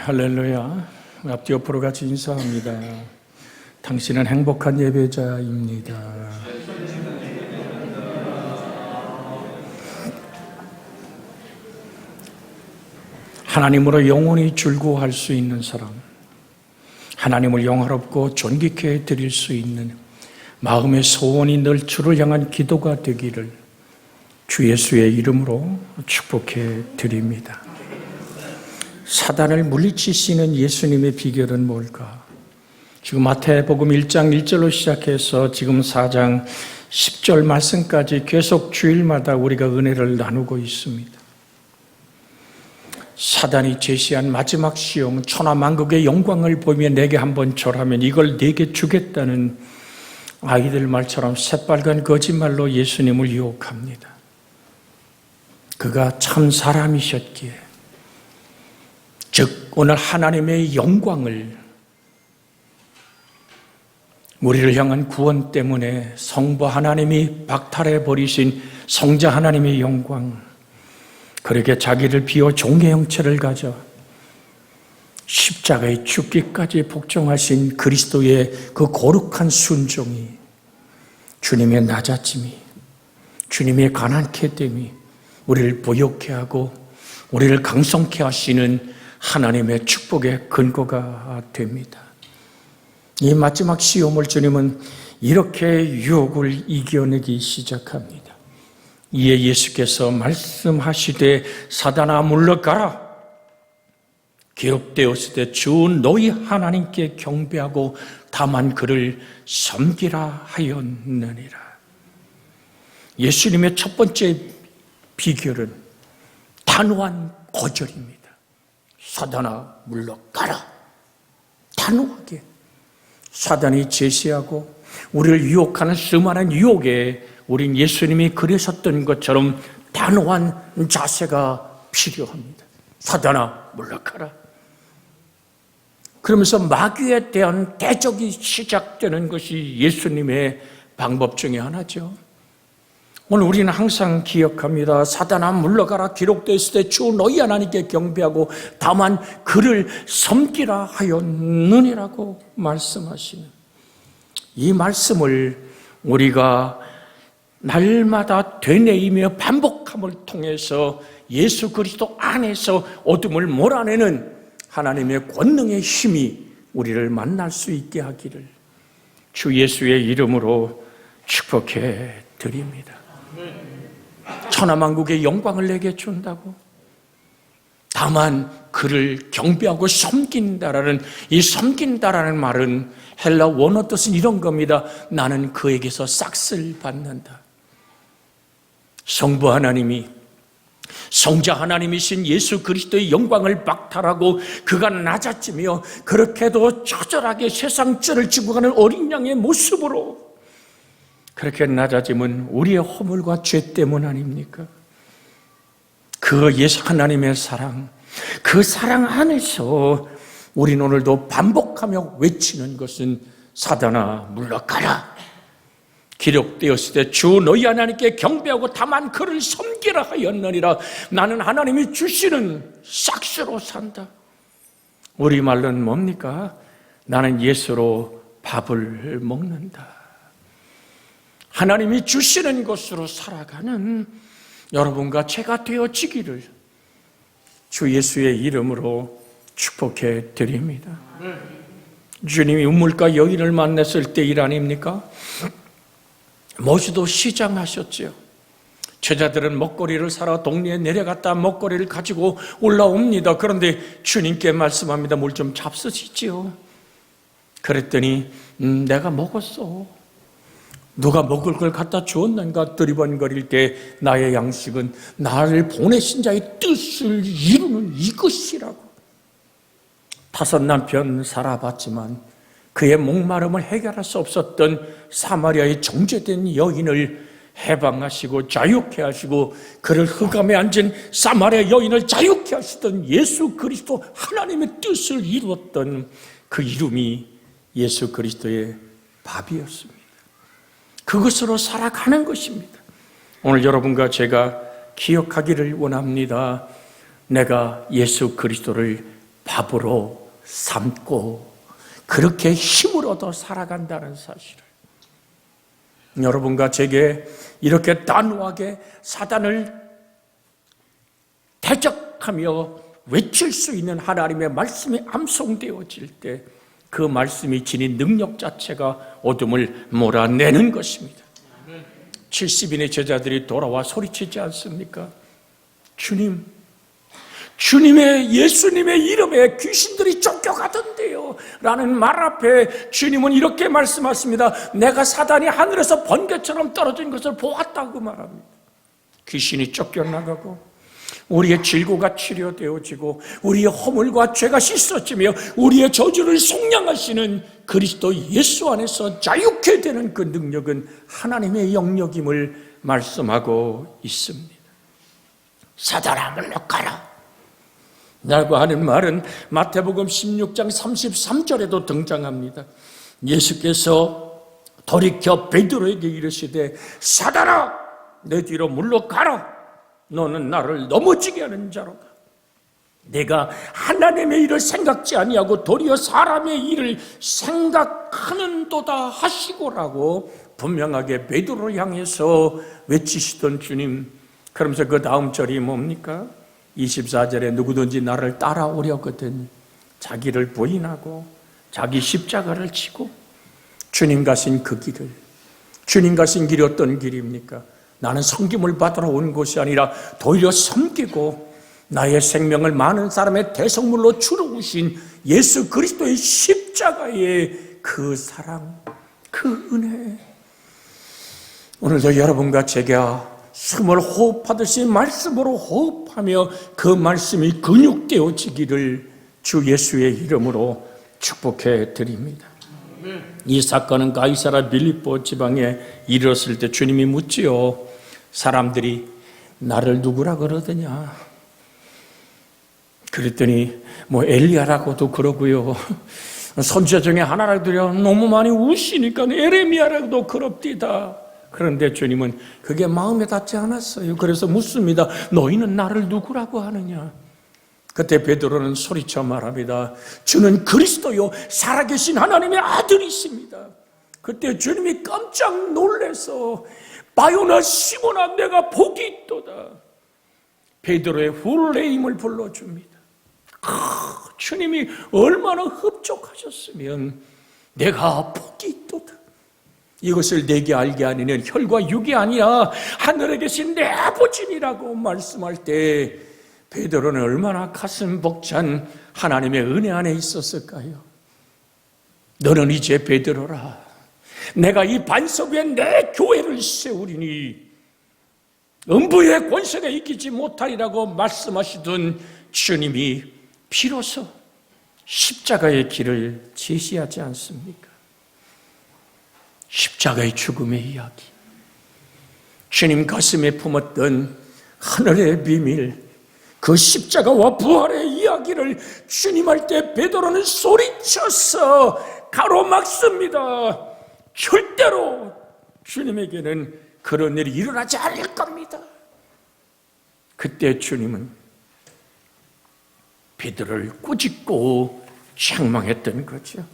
할렐루야. 앞뒤 옆으로 같이 인사합니다. 당신은 행복한 예배자입니다. 하나님으로 영원히 즐거워할 수 있는 사람, 하나님을 영화롭고 존귀케 드릴 수 있는 마음의 소원이 늘 주를 향한 기도가 되기를 주 예수의 이름으로 축복해 드립니다. 사단을 물리치시는 예수님의 비결은 뭘까? 지금 마태복음 1장 1절로 시작해서 지금 4장 10절 말씀까지 계속 주일마다 우리가 은혜를 나누고 있습니다. 사단이 제시한 마지막 시험, 천하만국의 영광을 보며 내게 한번 절하면 이걸 내게 주겠다는 아이들 말처럼 새빨간 거짓말로 예수님을 유혹합니다. 그가 참 사람이셨기에, 즉 오늘 하나님의 영광을, 우리를 향한 구원 때문에 성부 하나님이 박탈해 버리신 성자 하나님의 영광, 그렇게 자기를 비워 종의 형체를 가져 십자가에 죽기까지 복종하신 그리스도의 그 거룩한 순종이, 주님의 낮아짐이, 주님의 가난케 됨이 우리를 부욕케 하고 우리를 강성케 하시는 하나님의 축복의 근거가 됩니다. 이 마지막 시험을 주님은 이렇게 유혹을 이겨내기 시작합니다. 이에 예수께서 말씀하시되 사단아 물러가라, 기록되었으되 주 너희 하나님께 경배하고 다만 그를 섬기라 하였느니라. 예수님의 첫 번째 비결은 단호한 거절입니다. 사단아 물러가라. 단호하게. 사단이 제시하고 우리를 유혹하는 수많은 유혹에 우린 예수님이 그러셨던 것처럼 단호한 자세가 필요합니다. 사단아 물러가라. 그러면서 마귀에 대한 대적이 시작되는 것이 예수님의 방법 중에 하나죠. 오늘 우리는 항상 기억합니다. 사단아 물러가라, 기록되었을 때 주 너희 하나님께 경배하고 다만 그를 섬기라 하였느니라고 말씀하시는 이 말씀을 우리가 날마다 되뇌이며 반복함을 통해서 예수 그리스도 안에서 어둠을 몰아내는 하나님의 권능의 힘이 우리를 만날 수 있게 하기를 주 예수의 이름으로 축복해 드립니다. 천하만국의 영광을 내게 준다고, 다만 그를 경배하고 섬긴다라는 이 섬긴다라는 말은 헬라 원어 뜻은 이런 겁니다. 나는 그에게서 싹쓸 받는다. 성부 하나님이, 성자 하나님이신 예수 그리스도의 영광을 박탈하고 그가 낮아지며 그렇게도 처절하게 세상 죄를 지고 가는 어린 양의 모습으로 그렇게 낮아짐은 우리의 허물과 죄 때문 아닙니까? 그 예수 하나님의 사랑, 그 사랑 안에서 우리는 오늘도 반복하며 외치는 것은 사단아 물러가라, 기록되었을 때 주 너희 하나님께 경배하고 다만 그를 섬기라 하였느니라. 나는 하나님이 주시는 싹스로 산다. 우리말로는 뭡니까? 나는 예수로 밥을 먹는다. 하나님이 주시는 것으로 살아가는 여러분과 제가 되어지기를 주 예수의 이름으로 축복해 드립니다. 주님이 우물가 여인을 만났을 때 일 아닙니까? 모시도 시장하셨죠. 제자들은 먹거리를 사러 동네에 내려갔다 먹거리를 가지고 올라옵니다. 그런데 주님께 말씀합니다. 물 좀 잡수시지요. 그랬더니 내가 먹었어. 누가 먹을 걸 갖다 주었는가 두리번거릴 때 나의 양식은 나를 보내신 자의 뜻을 이루는 이것이라고. 5 남편 살아봤지만 그의 목마름을 해결할 수 없었던 사마리아의 정죄된 여인을 해방하시고 자유케 하시고 그를 흑암에 앉은 사마리아 여인을 자유케 하시던 예수 그리스도 하나님의 뜻을 이루었던 그 이름이 예수 그리스도의 밥이었습니다. 그것으로 살아가는 것입니다. 오늘 여러분과 제가 기억하기를 원합니다. 내가 예수 그리스도를 밥으로 삼고 그렇게 힘을 얻어 살아간다는 사실을, 여러분과 제게 이렇게 단호하게 사단을 대적하며 외칠 수 있는 하나님의 말씀이 암송되어질 때 그 말씀이 지닌 능력 자체가 어둠을 몰아내는 것입니다. 70인의 제자들이 돌아와 소리치지 않습니까? 주님, 주님의, 예수님의 이름에 귀신들이 쫓겨가던데요 라는 말 앞에 주님은 이렇게 말씀하십니다. 내가 사단이 하늘에서 번개처럼 떨어진 것을 보았다고 말합니다. 귀신이 쫓겨나가고 우리의 질고가 치료되어지고 우리의 허물과 죄가 씻어지며 우리의 저주를 속량하시는 그리스도 예수 안에서 자유케 되는 그 능력은 하나님의 영역임을 말씀하고 있습니다. 사단아 물러가라 라고 하는 말은 마태복음 16장 33절에도 등장합니다. 예수께서 돌이켜 베드로에게 이르시되 사단아 내 뒤로 물러가라. 너는 나를 넘어지게 하는 자로다. 내가 하나님의 일을 생각지 아니하고 도리어 사람의 일을 생각하는도다 하시고라고 분명하게 베드로를 향해서 외치시던 주님, 그러면서 그 다음 절이 뭡니까? 24절에 누구든지 나를 따라오려거든 자기를 부인하고 자기 십자가를 지고 주님 가신 그 길을, 주님 가신 길이 어떤 길입니까? 나는 섬김을 받으러 온 것이 아니라 도리어 섬기고 나의 생명을 많은 사람의 대성물로 주르우신 예수 그리스도의 십자가의 그 사랑, 그 은혜, 오늘도 여러분과 제가 숨을 호흡하듯이 말씀으로 호흡하며 그 말씀이 근육되어지기를 주 예수의 이름으로 축복해 드립니다. 이 사건은 가이사라 빌립보 지방에 이르렀을 때 주님이 묻지요. 사람들이 나를 누구라 그러더냐? 그랬더니 뭐 엘리야라고도 그러고요, 선지자 중에 하나라도 너무 많이 우시니까 에레미야라고도 그럽디다. 그런데 주님은 그게 마음에 닿지 않았어요. 그래서 묻습니다. 너희는 나를 누구라고 하느냐? 그때 베드로는 소리쳐 말합니다. 주는 그리스도요 살아계신 하나님의 아들이십니다. 그때 주님이 깜짝 놀라서 바요나 시몬아 내가 복이 있도다. 베드로의 풀네임을 불러줍니다. 주님이 얼마나 흡족하셨으면 내가 복이 있도다. 이것을 내게 알게 하는 혈과 육이 아니라 하늘에 계신 내 아버지니라고 말씀할 때 베드로는 얼마나 가슴 벅찬 하나님의 은혜 안에 있었을까요? 너는 이제 베드로라. 내가 이 반석 위에 내 교회를 세우리니 음부의 권세가 이기지 못하리라고 말씀하시던 주님이 비로소 십자가의 길을 제시하지 않습니까? 십자가의 죽음의 이야기, 주님 가슴에 품었던 하늘의 비밀, 그 십자가와 부활의 이야기를 주님 할 때 베드로는 소리쳐서 가로막습니다. 절대로 주님에게는 그런 일이 일어나지 않을 겁니다. 그때 주님은 베드로를 꾸짖고 책망했던 거죠.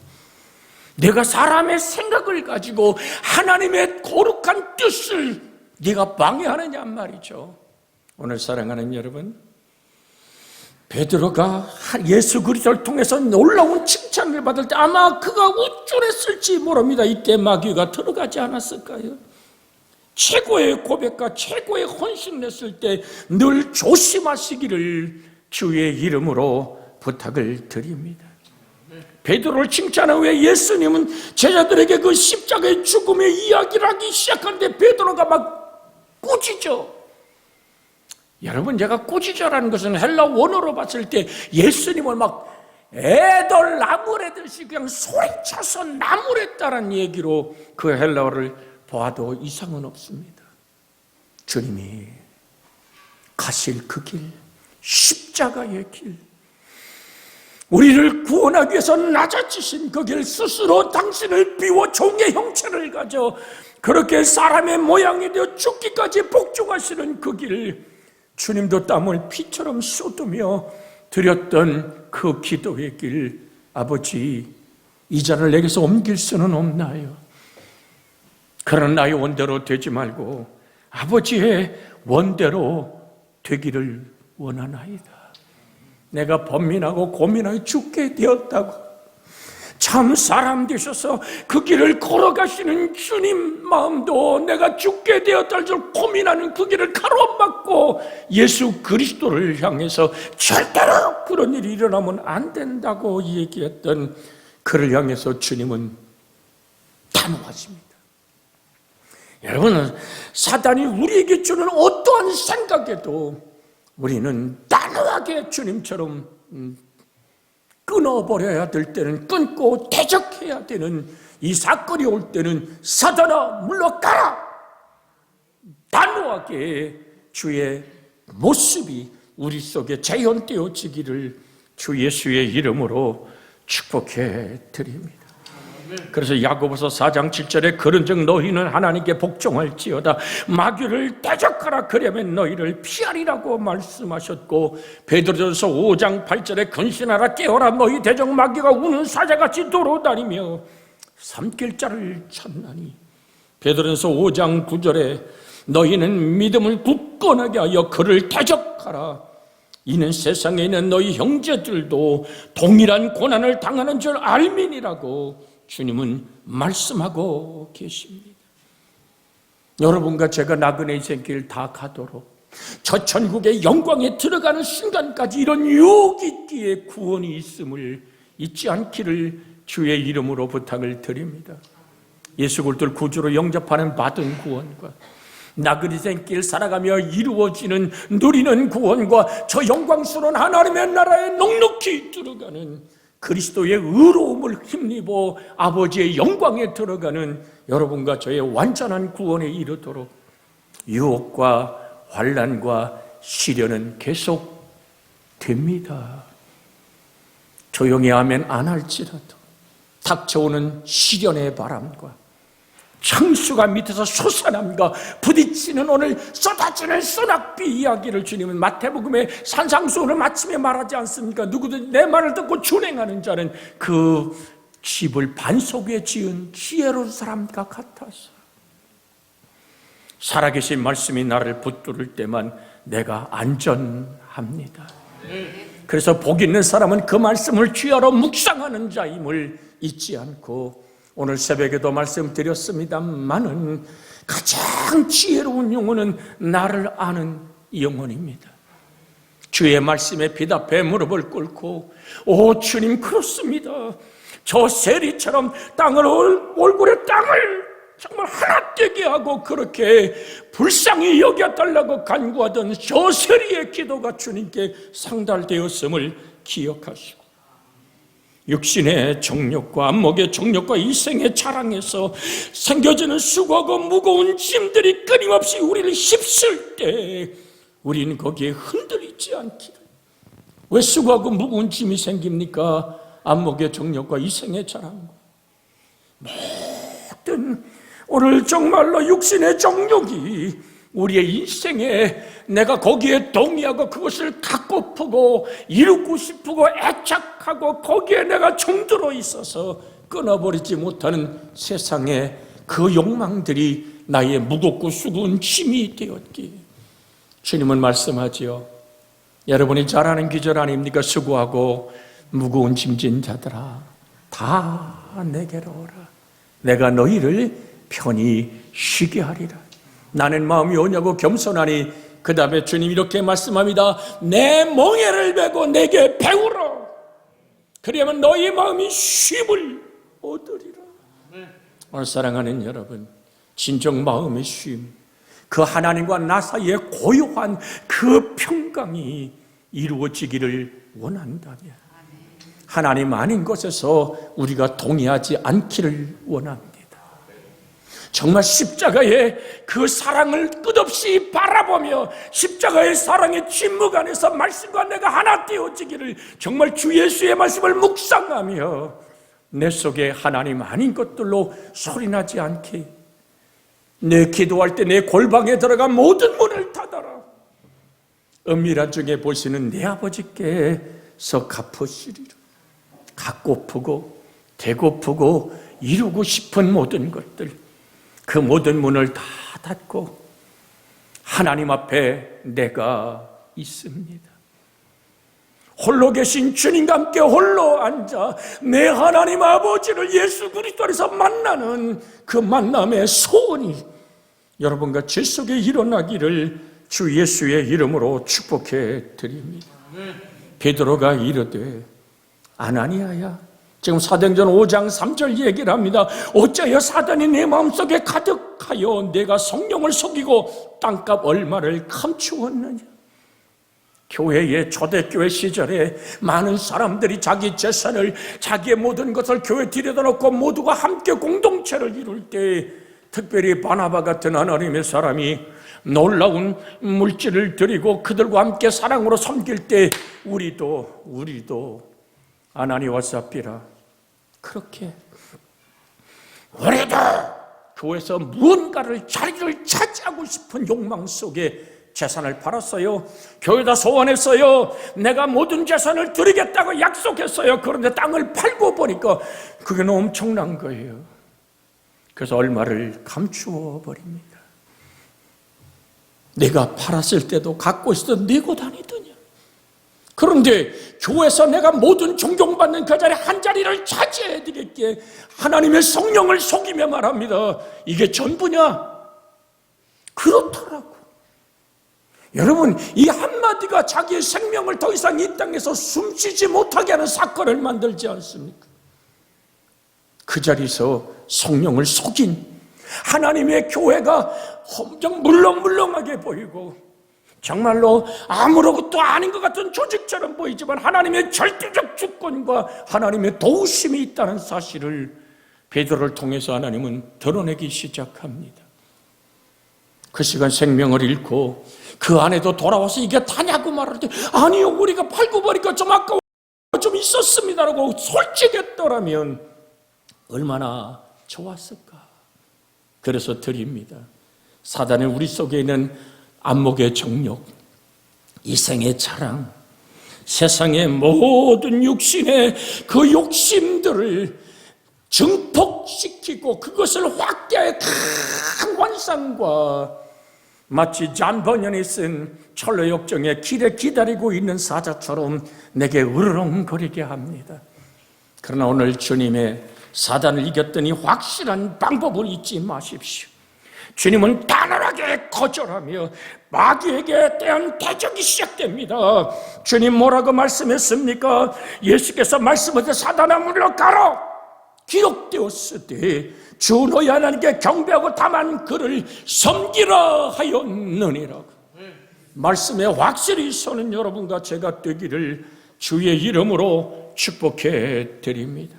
내가 사람의 생각을 가지고 하나님의 거룩한 뜻을 네가 방해하느냐 말이죠. 오늘 사랑하는 여러분, 베드로가 예수 그리스도를 통해서 놀라운 칭찬을 받을 때 아마 그가 우쭐했을지 모릅니다. 이때 마귀가 들어가지 않았을까요? 최고의 고백과 최고의 헌신을 했을 때 늘 조심하시기를 주의 이름으로 부탁을 드립니다. 베드로를 칭찬한 후에 예수님은 제자들에게 그 십자가의 죽음의 이야기를 하기 시작하는데 베드로가 막 꾸짖죠. 여러분, 제가 꾸짖어라는 것은 헬라 원어로 봤을 때 예수님을 막 애들 나무래듯이 그냥 소리쳐서 나무랬다는 얘기로 그 헬라어를 보아도 이상은 없습니다. 주님이 가실 그 길, 십자가의 길, 우리를 구원하기 위해서 낮아지신 그 길, 스스로 당신을 비워 종의 형체를 가져 그렇게 사람의 모양이 되어 죽기까지 복종하시는 그 길, 주님도 땀을 피처럼 쏟으며 드렸던 그 기도의 길, 아버지, 이 자를 내게서 옮길 수는 없나요? 그런 나의 원대로 되지 말고 아버지의 원대로 되기를 원하나이다. 내가 번민하고 고민하여 죽게 되었다고 참 사람 되셔서 그 길을 걸어가시는 주님 마음도 내가 죽게 되었다는 줄 고민하는 그 길을 가로막고 예수 그리스도를 향해서 절대로 그런 일이 일어나면 안 된다고 얘기했던 그를 향해서 주님은 단호하십니다. 여러분, 사단이 우리에게 주는 어떠한 생각에도 우리는 단호하게 주님처럼 끊어버려야 될 때는 끊고 대적해야 되는 이 사건이 올 때는 사단아 물러가라! 단호하게 주의 모습이 우리 속에 재현되어지기를 주 예수의 이름으로 축복해 드립니다. 그래서 야고보서 4장 7절에 그런즉 너희는 하나님께 복종할지어다 마귀를 대적하라 그러면 너희를 피하리라고 말씀하셨고, 베드로전서 5장 8절에 근신하라 깨어라 너희 대적 마귀가 우는 사자같이 돌아다니며 삼킬 자를 찾나니, 베드로전서 5장 9절에 너희는 믿음을 굳건하게 하여 그를 대적하라 이는 세상에 있는 너희 형제들도 동일한 고난을 당하는 줄 알민이라고 주님은 말씀하고 계십니다. 여러분과 제가 나그네 인생길 다 가도록 저 천국의 영광에 들어가는 순간까지 이런 유혹 있기에 구원이 있음을 잊지 않기를 주의 이름으로 부탁을 드립니다. 예수 그리스도를 구주로 영접하는 받은 구원과 나그네 인생길 살아가며 이루어지는 누리는 구원과 저 영광스러운 하나님의 나라에 넉넉히 들어가는 그리스도의 의로움을 힘입어 아버지의 영광에 들어가는 여러분과 저의 완전한 구원에 이르도록 유혹과 환난과 시련은 계속 됩니다. 조용히 하면 안 할지라도 닥쳐오는 시련의 바람과 창수가 밑에서 솟아남과 부딪히는 오늘 쏟아지는 소낙비 이야기를 주님은 마태복음의 산상수훈을 마침에 말하지 않습니까? 누구든 내 말을 듣고 준행하는 자는 그 집을 반석 위에 지은 지혜로운 사람과 같아서 살아계신 말씀이 나를 붙들을 때만 내가 안전합니다. 그래서 복 있는 사람은 그 말씀을 주야로 묵상하는 자임을 잊지 않고, 오늘 새벽에도 말씀드렸습니다만은 가장 지혜로운 영혼은 나를 아는 영혼입니다. 주의 말씀에 비답해 무릎을 꿇고 오 주님 그렇습니다. 저 세리처럼 땅을 얼굴에 땅을 정말 하나 되게 하고 그렇게 불쌍히 여겨달라고 간구하던 저 세리의 기도가 주님께 상달되었음을 기억하시고, 육신의 정욕과 안목의 정욕과 이생의 자랑에서 생겨지는 수고하고 무거운 짐들이 끊임없이 우리를 휩쓸 때 우리는 거기에 흔들리지 않기를. 왜 수고하고 무거운 짐이 생깁니까? 안목의 정욕과 이생의 자랑과 모든 오늘 정말로 육신의 정욕이 우리의 인생에 내가 거기에 동의하고 그것을 갖고프고 이루고 싶고 애착하고 거기에 내가 정들어 있어서 끊어버리지 못하는 세상의 그 욕망들이 나의 무겁고 수고운 짐이 되었기에 주님은 말씀하지요. 여러분이 잘 아는 기절 아닙니까? 수고하고 무거운 짐진 자들아 다 내게로 오라. 내가 너희를 편히 쉬게 하리라. 나는 마음이 오냐고 겸손하니, 그 다음에 주님 이렇게 말씀합니다. 내 멍에를 메고 내게 배우라. 그러면 너희 마음이 쉼을 얻으리라. 오늘 사랑하는 여러분, 진정 마음의 쉼, 그 하나님과 나 사이의 고요한 그 평강이 이루어지기를 원한다면 하나님 아닌 것에서 우리가 동의하지 않기를 원합니다. 정말 십자가의 그 사랑을 끝없이 바라보며 십자가의 사랑의 침묵 안에서 말씀과 내가 하나 되어지기를 정말 주 예수의 말씀을 묵상하며 내 속에 하나님 아닌 것들로 소리나지 않게 내 기도할 때 내 골방에 들어가 모든 문을 닫아라. 은밀한 중에 보시는 내 아버지께 갚으시리라. 갖고프고 되고프고 이루고 싶은 모든 것들, 그 모든 문을 다 닫고 하나님 앞에 내가 있습니다. 홀로 계신 주님과 함께 홀로 앉아 내 하나님 아버지를 예수 그리스도 안에서 만나는 그 만남의 소원이 여러분과 제 속에 일어나기를 주 예수의 이름으로 축복해 드립니다. 베드로가 이르되 아나니아야, 지금 사도행전 5장 3절 얘기를 합니다. 어찌하여 사단이 내 마음속에 가득하여 내가 성령을 속이고 땅값 얼마를 감추었느냐. 교회의 초대교회 시절에 많은 사람들이 자기 재산을, 자기의 모든 것을 교회에 들여다 놓고 모두가 함께 공동체를 이룰 때, 특별히 바나바 같은 하나님의 사람이 놀라운 물질을 드리고 그들과 함께 사랑으로 섬길 때 우리도 아나니와 삽비라 그렇게 우리도 교회에서 무언가를 자리를 차지하고 싶은 욕망 속에 재산을 팔았어요. 교회다 소원했어요. 내가 모든 재산을 드리겠다고 약속했어요. 그런데 땅을 팔고 보니까 그게 너무 엄청난 거예요. 그래서 얼마를 감추어 버립니다. 내가 팔았을 때도 갖고 있어도 내고 다니더냐. 그런데 교회에서 내가 모든 존경받는 그 자리 한 자리를 차지해 드릴게 하나님의 성령을 속이며 말합니다. 이게 전부냐? 그렇더라고. 여러분, 이 한마디가 자기의 생명을 더 이상 이 땅에서 숨쉬지 못하게 하는 사건을 만들지 않습니까? 그 자리에서 성령을 속인 하나님의 교회가 엄청 물렁물렁하게 보이고 정말로 아무것도 아닌 것 같은 조직처럼 보이지만 하나님의 절대적 주권과 하나님의 도우심이 있다는 사실을 베드로를 통해서 하나님은 드러내기 시작합니다. 그 시간 생명을 잃고 그 안에도 돌아와서 이게 다냐고 말할 때 아니요, 우리가 팔고 보니까 좀 아까워 좀 있었습니다라고 솔직했더라면 얼마나 좋았을까. 그래서 드립니다. 사단은 우리 속에 있는 안목의 정욕, 이생의 자랑, 세상의 모든 육신의 그 욕심들을 증폭시키고 그것을 확대해 큰 환상과 마치 잔 버년이 쓴 철로 역정의 길에 기다리고 있는 사자처럼 내게 으르렁거리게 합니다. 그러나 오늘 주님의 사단을 이겼더니 확실한 방법을 잊지 마십시오. 주님은 단호하게 거절하며 마귀에게 대한 대적이 시작됩니다. 주님 뭐라고 말씀했습니까? 예수께서 말씀하신 사단아 물러가라 기록되었으되 주 너희 하나님께 경배하고 다만 그를 섬기라 하였느니라. 말씀에 확실히 서는 여러분과 제가 되기를 주의 이름으로 축복해 드립니다.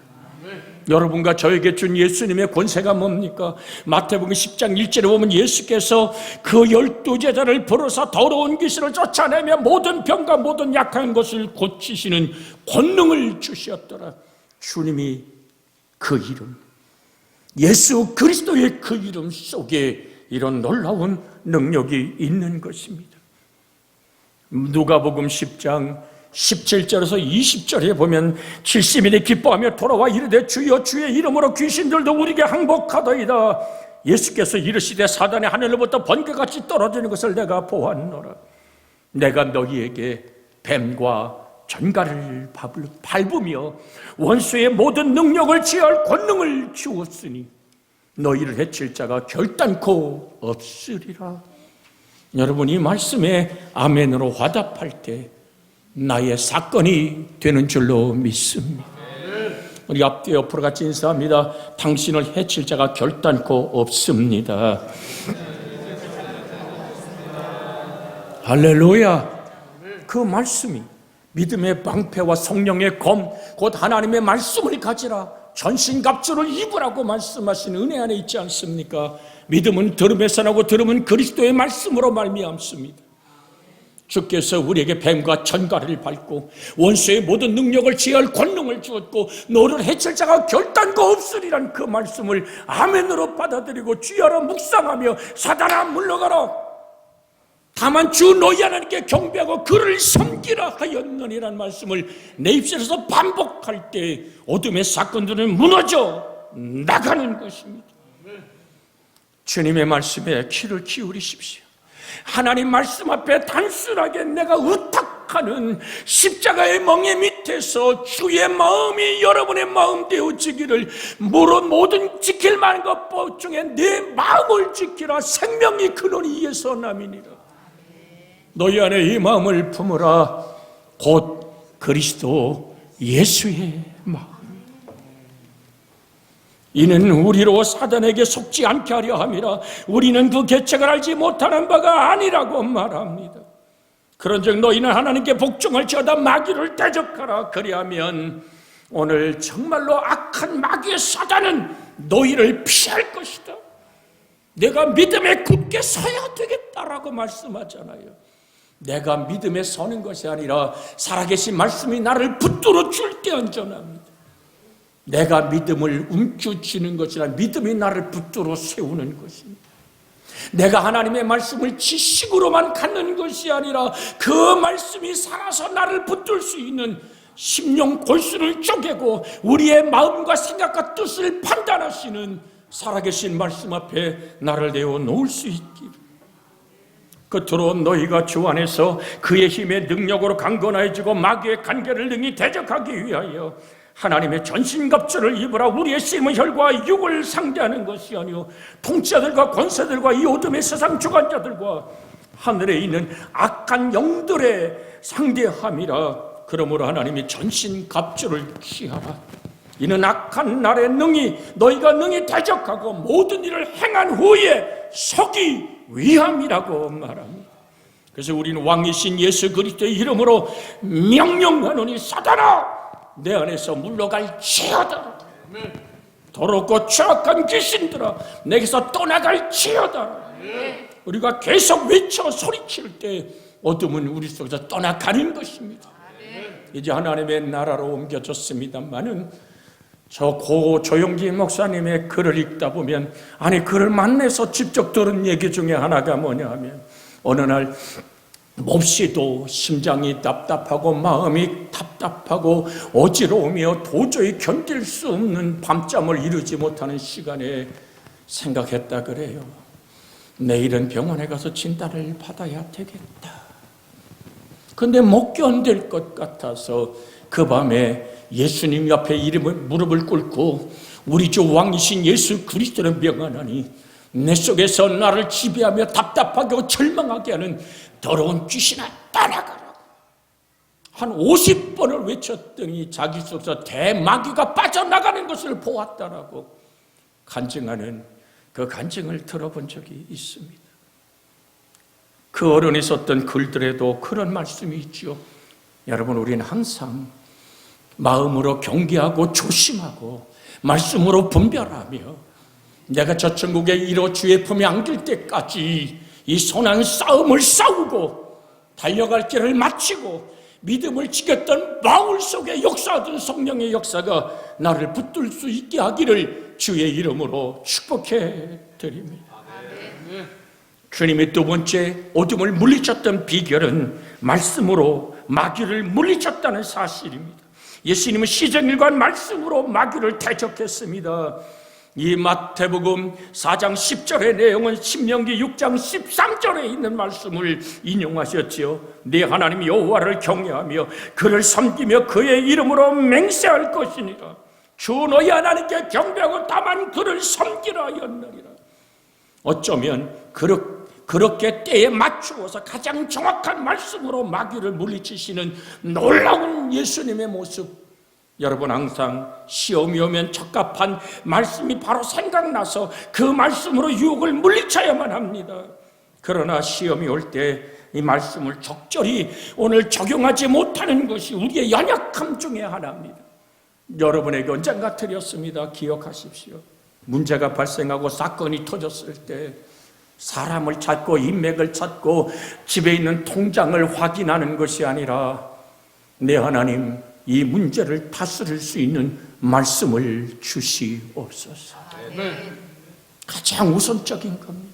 여러분과 저에게 준 예수님의 권세가 뭡니까? 마태복음 10장 1절에 보면 예수께서 그 12제자를 부르사 더러운 귀신을 쫓아내며 모든 병과 모든 약한 것을 고치시는 권능을 주셨더라. 주님이 그 이름, 예수 그리스도의 그 이름 속에 이런 놀라운 능력이 있는 것입니다. 누가복음 10장 17절에서 20절에 보면 70인이 기뻐하며 돌아와 이르되 주여 주의 이름으로 귀신들도 우리에게 항복하더이다. 예수께서 이르시되 사단의 하늘로부터 번개같이 떨어지는 것을 내가 보았노라. 내가 너희에게 뱀과 전갈을 밟으며 원수의 모든 능력을 취할 권능을 주었으니 너희를 해칠 자가 결단코 없으리라. 여러분, 이 말씀에 아멘으로 화답할 때 나의 사건이 되는 줄로 믿습니다. 우리 앞뒤 옆으로 같이 인사합니다. 당신을 해칠 자가 결단코 없습니다. 할렐루야. 그 말씀이 믿음의 방패와 성령의 검, 곧 하나님의 말씀을 가지라, 전신갑주를 입으라고 말씀하신 은혜 안에 있지 않습니까? 믿음은 들음에서 나고 들음은 그리스도의 말씀으로 말미암습니다. 주께서 우리에게 뱀과 전갈을 밟고 원수의 모든 능력을 제할 권능을 주었고 너를 해칠 자가 결단코 없으리란 그 말씀을 아멘으로 받아들이고 주여라 묵상하며 사단아 물러가라. 다만 주 너희 하나님께 경배하고 그를 섬기라 하였느니라는 말씀을 내 입술에서 반복할 때 어둠의 사건들은 무너져 나가는 것입니다. 주님의 말씀에 귀를 기울이십시오. 하나님 말씀 앞에 단순하게 내가 의탁하는 십자가의 멍에 밑에서 주의 마음이 여러분의 마음 되어지기를, 모든 지킬 만한 것 중에 내 마음을 지키라. 생명이 근원이 이에서 남이니라. 너희 안에 이 마음을 품으라. 곧 그리스도 예수의 마음. 이는 우리로 사단에게 속지 않게 하려 함이라. 우리는 그 계책을 알지 못하는 바가 아니라고 말합니다. 그런즉 너희는 하나님께 복종할지어다 마귀를 대적하라. 그리하면 오늘 정말로 악한 마귀의 사단은 너희를 피할 것이다. 내가 믿음에 굳게 서야 되겠다라고 말씀하잖아요. 내가 믿음에 서는 것이 아니라 살아계신 말씀이 나를 붙들어 줄 때 안전합니다. 내가 믿음을 움켜쥐는 것이 아니라 믿음이 나를 붙들어 세우는 것입니다. 내가 하나님의 말씀을 지식으로만 갖는 것이 아니라 그 말씀이 살아서 나를 붙들 수 있는 심령 골수를 쪼개고 우리의 마음과 생각과 뜻을 판단하시는 살아계신 말씀 앞에 나를 내어 놓을 수 있기를. 끝으로 너희가 주 안에서 그의 힘의 능력으로 강건해지고 마귀의 간계를 능히 대적하기 위하여 하나님의 전신갑주를 입으라. 우리의 심은 혈과 육을 상대하는 것이 아니요 통치자들과 권세들과 이 어둠의 세상 주관자들과 하늘에 있는 악한 영들의 상대함이라. 그러므로 하나님이 전신갑주를 취하라. 이는 악한 날에 너희가 능히 대적하고 모든 일을 행한 후에 서기 위함이라고 말합니다. 그래서 우리는 왕이신 예수 그리스도의 이름으로 명령하노니 사단아 내 안에서 물러갈지어다. 더럽고 추악한 귀신들아 내게서 떠나갈지어다. 우리가 계속 외쳐 소리칠 때 어둠은 우리 속에서 떠나가는 것입니다. 이제 하나님의 나라로 옮겨졌습니다만은 저 고 조용기 목사님의 글을 읽다 보면, 아니 그를 만나서 직접 들은 얘기 중에 하나가 뭐냐 하면, 어느 날 몹시도 심장이 답답하고 마음이 답답하고 어지러우며 도저히 견딜 수 없는 밤잠을 이루지 못하는 시간에 생각했다 그래요. 내일은 병원에 가서 진단을 받아야 되겠다. 근데 못 견딜 것 같아서 그 밤에 예수님 옆에 무릎을 꿇고 우리 주 왕이신 예수 그리스도를 명하노니 내 속에서 나를 지배하며 답답하게 하고 절망하게 하는 더러운 귀신아 떠나가라고 한 50번을 외쳤더니 자기 속에서 대마귀가 빠져나가는 것을 보았다라고 간증하는 그 간증을 들어본 적이 있습니다. 그 어른이 썼던 글들에도 그런 말씀이 있죠. 여러분, 우리는 항상 마음으로 경계하고 조심하고 말씀으로 분별하며 내가 저 천국에 이뤄 주의 품에 안길 때까지 이 선한 싸움을 싸우고 달려갈 길을 마치고 믿음을 지켰던 마을 속에 역사하던 성령의 역사가 나를 붙들 수 있게 하기를 주의 이름으로 축복해 드립니다. 주님의 두 번째 어둠을 물리쳤던 비결은 말씀으로 마귀를 물리쳤다는 사실입니다. 예수님은 시정일관 말씀으로 마귀를 대적했습니다. 이 마태복음 4장 10절의 내용은 신명기 6장 13절에 있는 말씀을 인용하셨지요. 네 하나님 여호와를 경외하며 그를 섬기며 그의 이름으로 맹세할 것이니라. 주 너희 하나님께 경배하고 다만 그를 섬기라 하였느니라. 어쩌면 그렇게 때에 맞추어서 가장 정확한 말씀으로 마귀를 물리치시는 놀라운 예수님의 모습, 여러분 항상 시험이 오면 적합한 말씀이 바로 생각나서 그 말씀으로 유혹을 물리쳐야만 합니다. 그러나 시험이 올 때 이 말씀을 적절히 오늘 적용하지 못하는 것이 우리의 연약함 중에 하나입니다. 여러분에게 언젠가 드렸습니다. 기억하십시오. 문제가 발생하고 사건이 터졌을 때 사람을 찾고 인맥을 찾고 집에 있는 통장을 확인하는 것이 아니라 내 하나님 이 문제를 다스릴 수 있는 말씀을 주시옵소서. 가장 우선적인 겁니다.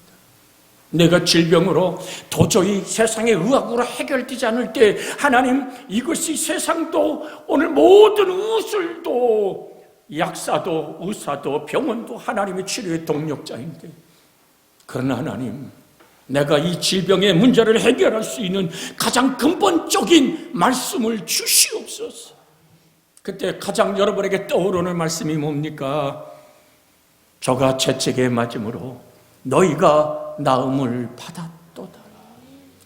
내가 질병으로 도저히 세상의 의학으로 해결되지 않을 때 하나님, 이것이 세상도 오늘 모든 의술도 약사도 의사도 병원도 하나님의 치료의 동력자인데, 그러나 하나님, 내가 이 질병의 문제를 해결할 수 있는 가장 근본적인 말씀을 주시옵소서. 그때 가장 여러분에게 떠오르는 말씀이 뭡니까? 저가 채찍에 맞음으로 너희가 나음을 받았도다.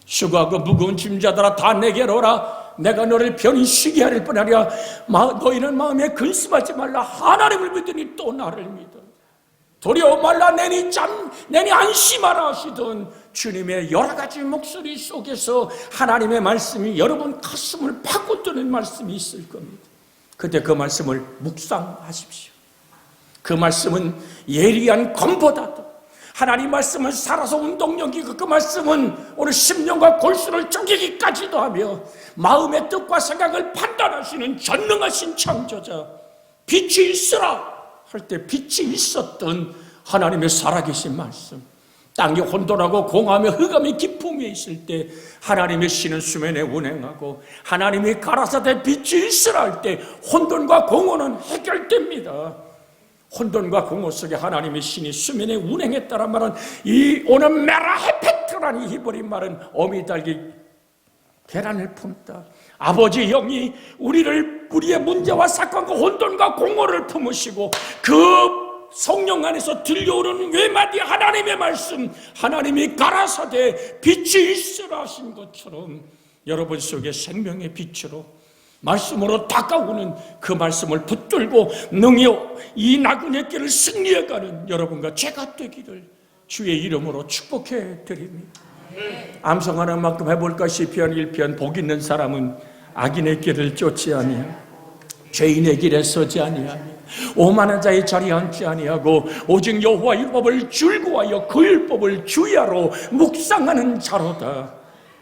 수고하고 무거운 짐자들아 다 내게로 오라. 내가 너를 편히 쉬게 하릴 뿐 아니라 너희는 마음에 근심하지 말라. 하나님을 믿으니 또 나를 믿어. 두려워 말라. 내니 안심하라 하시던 주님의 여러 가지 목소리 속에서 하나님의 말씀이 여러분 가슴을 파고드는 말씀이 있을 겁니다. 그때 그 말씀을 묵상하십시오. 그 말씀은 예리한 검보다도, 하나님 말씀은 살아서 운동력이고, 그 말씀은 오늘 심령과 골수를 쪼개기까지도 하며 마음의 뜻과 생각을 판단하시는 전능하신 창조자, 빛이 있으라 할 때 빛이 있었던 하나님의 살아계신 말씀, 땅이 혼돈하고 공하며 흑암의 깊음에 있을 때 하나님의 신은 수면에 운행하고, 하나님이 가라사대 빛이 있으라 할 때 혼돈과 공허는 해결됩니다. 혼돈과 공허 속에 하나님의 신이 수면에 운행했다란 말은, 이 오늘 메라 헤페트라는 히브리 말은 어미 달기 계란을 품다. 아버지 영이 우리의 문제와 사건과 혼돈과 공허를 품으시고, 그 성령 안에서 들려오는 외마디 하나님의 말씀, 하나님이 가라사대 빛이 있으라 하신 것처럼 여러분 속에 생명의 빛으로 말씀으로 다가오는 그 말씀을 붙들고 능히 이 나그네 길을 승리해가는 여러분과 제가 되기를 주의 이름으로 축복해 드립니다. 암송하는 만큼 해볼까? 시편 1편. 복 있는 사람은 악인의 길을 쫓지 아니하며 죄인의 길에 서지 아니하며 오만한 자의 자리에 앉지 아니하고 오직 여호와 율법을 줄구하여 그 율법을 주야로 묵상하는 자로다.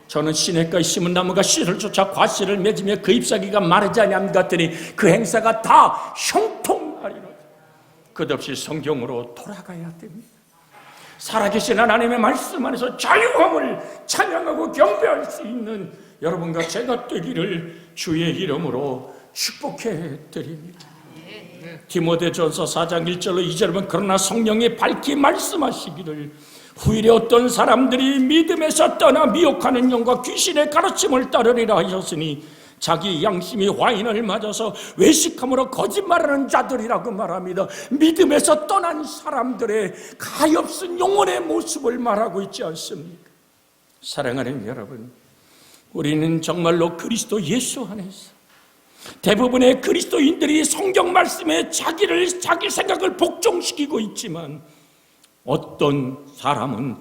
저는 시냇가에 심은 나무가 씨를 쫓아 과실을 맺으며 그 잎사귀가 마르지 아니함 같으니 그 행사가 다 형통하리로다. 끝없이 성경으로 돌아가야 됩니다. 살아계신 하나님의 말씀 안에서 자유함을 찬양하고 경배할 수 있는 여러분과 제가 되기를 주의 이름으로 축복해 드립니다. 디모데전서 4장 1절로 2절은 그러나 성령이 밝히 말씀하시기를 후일에 어떤 사람들이 믿음에서 떠나 미혹하는 영과 귀신의 가르침을 따르리라 하셨으니 자기 양심이 와인을 맞아서 외식함으로 거짓말하는 자들이라고 말합니다. 믿음에서 떠난 사람들의 가엾은 영혼의 모습을 말하고 있지 않습니까? 사랑하는 여러분, 우리는 정말로 그리스도 예수 안에서 대부분의 그리스도인들이 성경 말씀에 자기 생각을 복종시키고 있지만, 어떤 사람은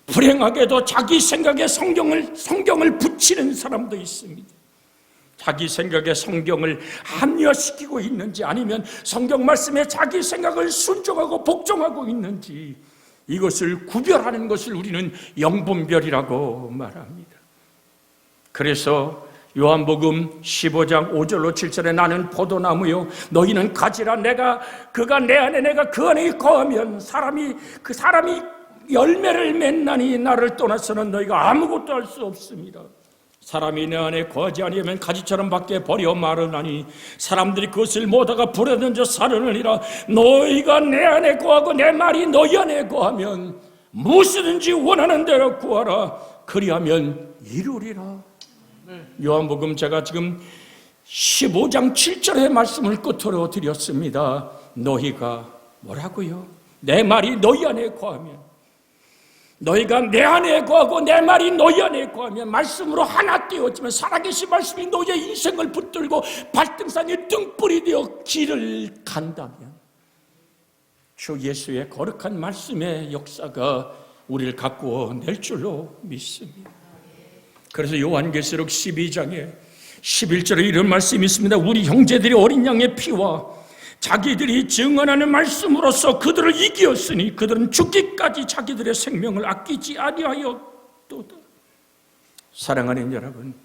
불행하게도 자기 생각에 성경을 붙이는 사람도 있습니다. 자기 생각에 성경을 합리화시키고 있는지, 아니면 성경 말씀에 자기 생각을 순종하고 복종하고 있는지, 이것을 구별하는 것을 우리는 영분별이라고 말합니다. 그래서 요한복음 15장 5절로 7절에 나는 포도나무요 너희는 가지라. 그가 내 안에 내가 그 안에 거하면 그 사람이 열매를 맺나니 나를 떠나서는 너희가 아무것도 할 수 없습니다. 사람이 내 안에 거하지 아니하면 가지처럼 밖에 버려 마르나니 사람들이 그것을 모다가 불에 던져 사르느니라. 너희가 내 안에 거하고 내 말이 너희 안에 거하면 무엇이든지 원하는 대로 구하라. 그리하면 이루리라. 요한복음 제가 지금 15장 7절의 말씀을 끝으로 드렸습니다. 너희가 뭐라고요? 내 말이 너희 안에 거하면, 너희가 내 안에 거하고 내 말이 너희 안에 거하면, 말씀으로 하나 되었지만 살아계신 말씀이 너희의 인생을 붙들고 발등상에 등불이 되어 길을 간다면 주 예수의 거룩한 말씀의 역사가 우리를 가꾸어 낼 줄로 믿습니다. 그래서 요한계시록 12장에 11절에 이런 말씀이 있습니다. 우리 형제들이 어린 양의 피와 자기들이 증언하는 말씀으로써 그들을 이기었으니 그들은 죽기까지 자기들의 생명을 아끼지 아니하였도다. 사랑하는 여러분,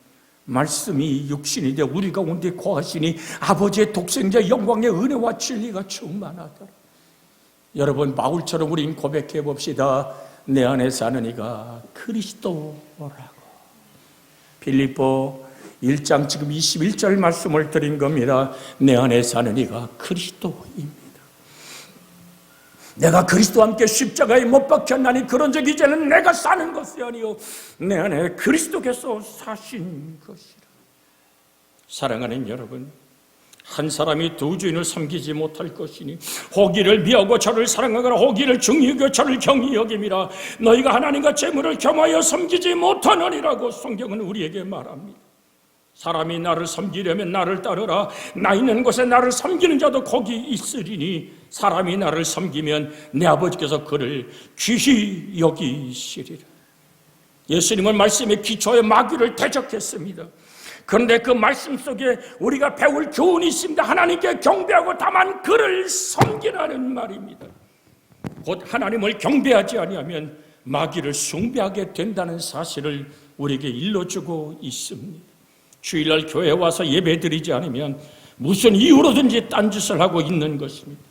말씀이 육신이 되어 우리 가운데 거하시니 아버지의 독생자 영광의 은혜와 진리가 충만하다. 여러분, 바울처럼 우린 고백해 봅시다. 내 안에 사는 이가 그리스도라고. 빌립보 1장 지금 21절 말씀을 드린 겁니다. 내 안에 사는 이가 그리스도입니다. 내가 그리스도와 함께 십자가에 못 박혔나니 그런즉 이제는 내가 사는 것이 아니요 내 안에 그리스도께서 사신 것이라. 사랑하는 여러분, 한 사람이 두 주인을 섬기지 못할 것이니 호기를 미하고 저를 사랑하거나 호기를 중히 여겨 저를 경히 여김이라. 너희가 하나님과 재물을 겸하여 섬기지 못하느니라고 성경은 우리에게 말합니다. 사람이 나를 섬기려면 나를 따르라. 나 있는 곳에 나를 섬기는 자도 거기 있으리니 사람이 나를 섬기면 내 아버지께서 그를 귀히 여기시리라. 예수님은 말씀의 기초에 마귀를 대적했습니다. 그런데 그 말씀 속에 우리가 배울 교훈이 있습니다. 하나님께 경배하고 다만 그를 섬기라는 말입니다. 곧 하나님을 경배하지 아니하면 마귀를 숭배하게 된다는 사실을 우리에게 일러주고 있습니다. 주일날 교회에 와서 예배드리지 않으면 무슨 이유로든지 딴짓을 하고 있는 것입니다.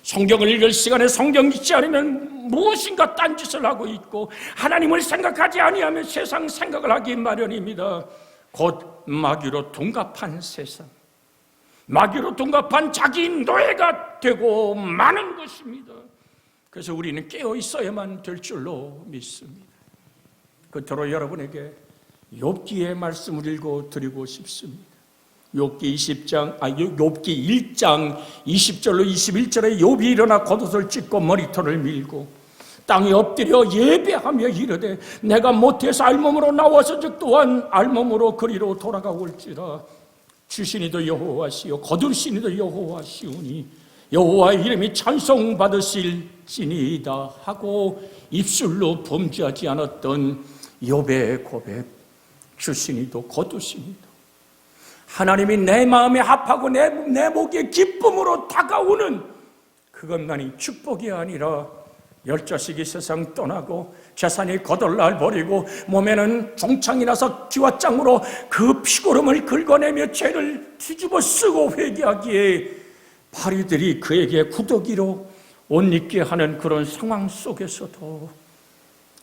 성경을 읽을 시간에 성경 읽지 않으면 무엇인가 딴짓을 하고 있고 하나님을 생각하지 아니하면 세상 생각을 하기 마련입니다. 곧 마귀로 둔갑한 세상, 마귀로 둔갑한 자기 노예가 되고 마는 것입니다. 그래서 우리는 깨어 있어야만 될 줄로 믿습니다. 그토록 여러분에게 욥기의 말씀을 읽어 드리고 싶습니다. 욥기 1장 20절로 21절에 욥이 일어나 겉옷을 찢고 머리털을 밀고 땅에 엎드려 예배하며 이르되 내가 모태에서 알몸으로 나와서즉 또한 알몸으로 그리로 돌아가올지라. 주신이도 여호와시요 거두신이도 여호와시오니 여호와의 이름이 찬송받으실지니이다 하고 입술로 범죄하지 않았던 욥의 고백. 주신이도 거두신이도 하나님이 내 마음에 합하고 내 목에 기쁨으로 다가오는 그것만이 축복이 아니라 열자식이 세상 떠나고 재산이 거덜날 버리고 몸에는 종창이 나서 기와장으로 그 피고름을 긁어내며 죄를 뒤집어 쓰고 회개하기에 바리들이 그에게 구더기로 옷 입게 하는 그런 상황 속에서도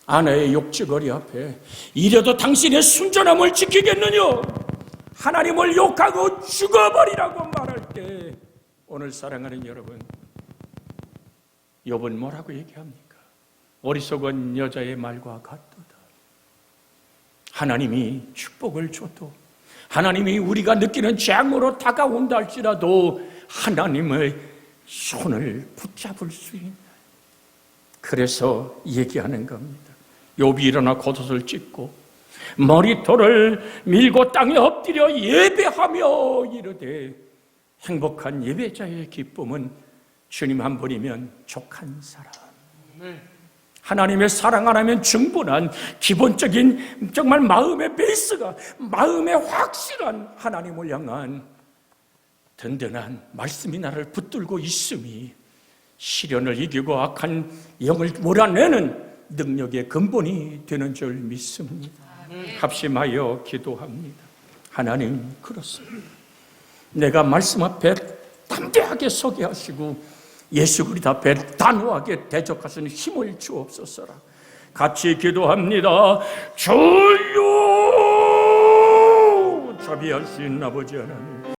아내의 욕지거리 앞에 이래도 당신의 순전함을 지키겠느냐? 하나님을 욕하고 죽어버리라고 말할 때 오늘 사랑하는 여러분, 욥은 뭐라고 얘기합니까? 어리석은 여자의 말과 같도다. 하나님이 축복을 줘도 하나님이 우리가 느끼는 재앙으로 다가온다 할지라도 하나님의 손을 붙잡을 수 있는, 그래서 얘기하는 겁니다. 욥이 일어나 겉옷을 찢고 머리털을 밀고 땅에 엎드려 예배하며 이르되 행복한 예배자의 기쁨은 주님 한 분이면 족한 사람. 하나님의 사랑 하나면 충분한 기본적인 정말 마음의 베이스가 마음의 확실한 하나님을 향한 든든한 말씀이 나를 붙들고 있음이 시련을 이기고 악한 영을 몰아내는 능력의 근본이 되는 줄 믿습니다. 합심하여 기도합니다. 하나님, 그렇습니다. 내가 말씀 앞에 담대하게 서게 하시고 예수 그리스도 앞에 단호하게 대적하시는 힘을 주옵소서라. 같이 기도합니다. 주여, 자비하신 아버지 하나님,